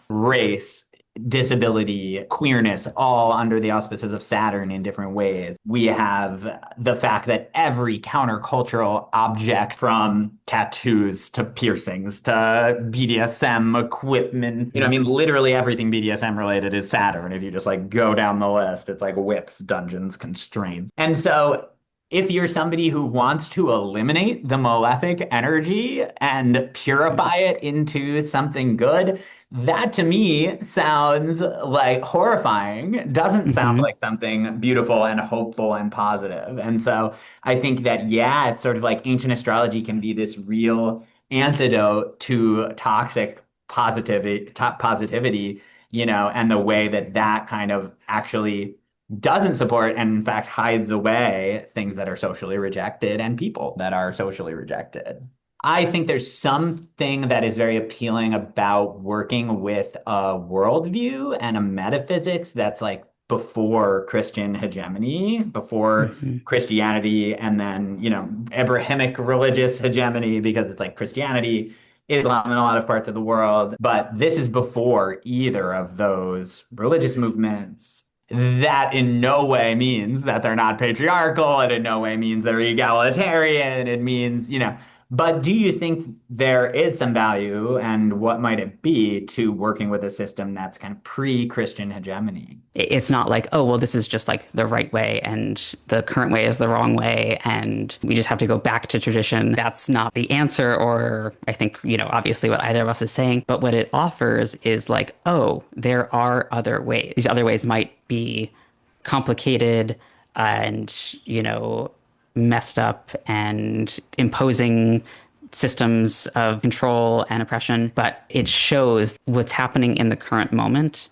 race, disability, queerness, all under the auspices of Saturn in different ways. We have the fact that every countercultural object, from tattoos to piercings to BDSM equipment, I mean, literally everything BDSM related is Saturn. If you just like go down the list, it's like whips, dungeons, constraints. And so if you're somebody who wants to eliminate the malefic energy and purify it into something good, that to me sounds like horrifying. It doesn't sound Hmm. like something beautiful and hopeful and positive. And so I think that, yeah, it's sort of like ancient astrology can be this real antidote to toxic positivity, and the way that that kind of actually doesn't support and in fact hides away things that are socially rejected and people that are socially rejected. I think there's something that is very appealing about working with a worldview and a metaphysics that's like before Christian hegemony, before Hmm. Christianity, and then, Abrahamic religious hegemony, because it's like Christianity, Islam in a lot of parts of the world. But this is before either of those religious movements. That in no way means that they're not patriarchal. It in no way means they're egalitarian. It means, but do you think there is some value, and what might it be, to working with a system that's kind of pre-Christian hegemony? It's not like, oh, well, this is just like the right way and the current way is the wrong way and we just have to go back to tradition. That's not the answer, or I think, obviously what either of us is saying. But what it offers is like, oh, there are other ways. These other ways might be complicated and, messed up and imposing systems of control and oppression, but it shows what's happening in the current moment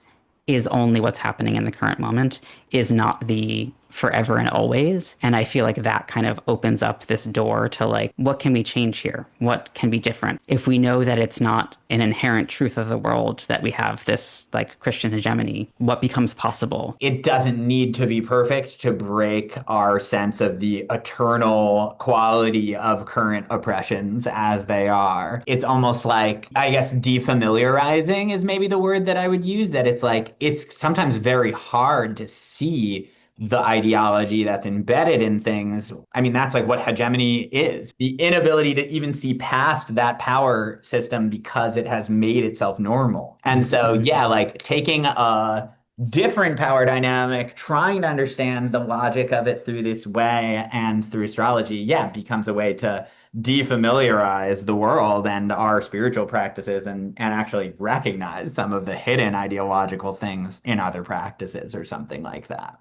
is only what's happening in the current moment, is not the forever and always. And I feel like that kind of opens up this door to like, what can we change here? What can be different? If we know that it's not an inherent truth of the world that we have this like Christian hegemony, what becomes possible? It doesn't need to be perfect to break our sense of the eternal quality of current oppressions as they are. It's almost like, I guess, defamiliarizing is maybe the word that I would use, that it's like, it's sometimes very hard to see the ideology that's embedded in things. I mean, that's like what hegemony is. The inability to even see past that power system because it has made itself normal. And so, Mhm. yeah, like taking a different power dynamic, trying to understand the logic of it through this way and through astrology, yeah, becomes a way to defamiliarize the world and our spiritual practices, and actually recognize some of the hidden ideological things in other practices or something like that.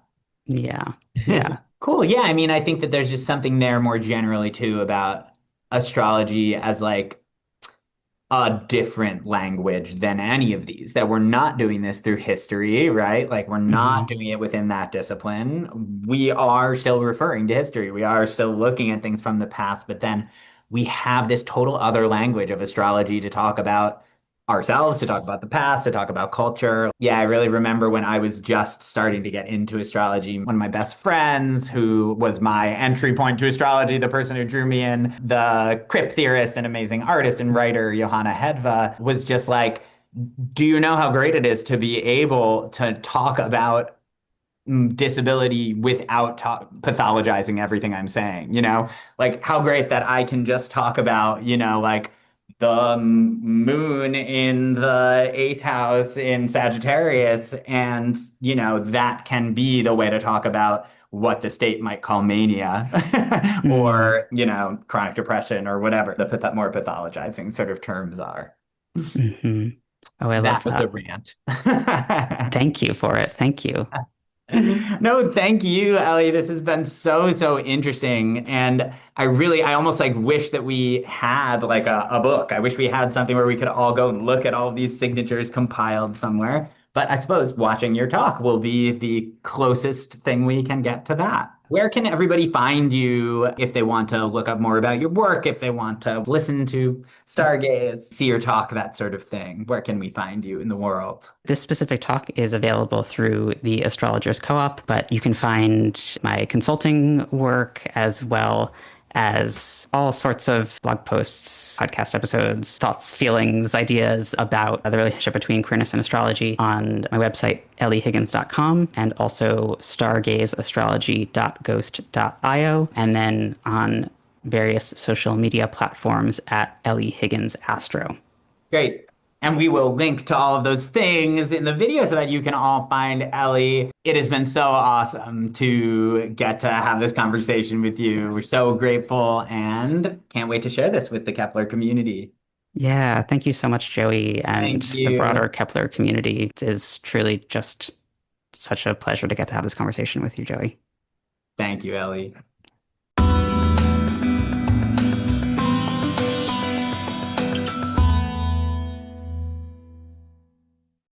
Yeah. Yeah. Cool. Yeah. I mean, I think that there's just something there more generally too about astrology as like a different language than any of these, that we're not doing this through history, right? Like we're not Hmm. doing it within that discipline. We are still referring to history. We are still looking at things from the past, but then we have this total other language of astrology to talk about ourselves, to talk Yes. about the past, to talk about culture. Yeah, I really remember when I was just starting to get into astrology, one of my best friends, who was my entry point to astrology, the person who drew me in, the crypt theorist and amazing artist and writer, Johanna Hedva, was just like, do you know how great it is to be able to talk about disability without pathologizing everything I'm saying, Like how great that I can just talk about, like the moon in the eighth house in Sagittarius. And, that can be the way to talk about what the state might call mania Mm, or, chronic depression or whatever the more pathologizing sort of terms are. hmm. Oh, I love That was the that. rant. Thank you for it. Thank you. No, thank you, Ellie. This has been so, so interesting. And I almost like wish that we had like a book. I wish we had something where we could all go and look at all of these signatures compiled somewhere. But I suppose watching your talk will be the closest thing we can get to that. Where can everybody find you if they want to look up more about your work, if they want to listen to Stargaze, see your talk, that sort of thing? Where can we find you in the world? This specific talk is available through the Astrologers Co-op, but you can find my consulting work as well as all sorts of blog posts, podcast episodes, thoughts, feelings, ideas about the relationship between queerness and astrology on my website, ellyhiggins.com, and also stargazeastrology.ghost.io, and then on various social media platforms at Elly Higgins Astro. Great. And we will link to all of those things in the video so that you can all find Ellie. It has been so awesome to get to have this conversation with you. We're so grateful and can't wait to share this with the Kepler community. Yeah, thank you so much, Joey, and Thank the broader you. Kepler community. It is truly just such a pleasure to get to have this conversation with you, Joey. Thank you, Ellie.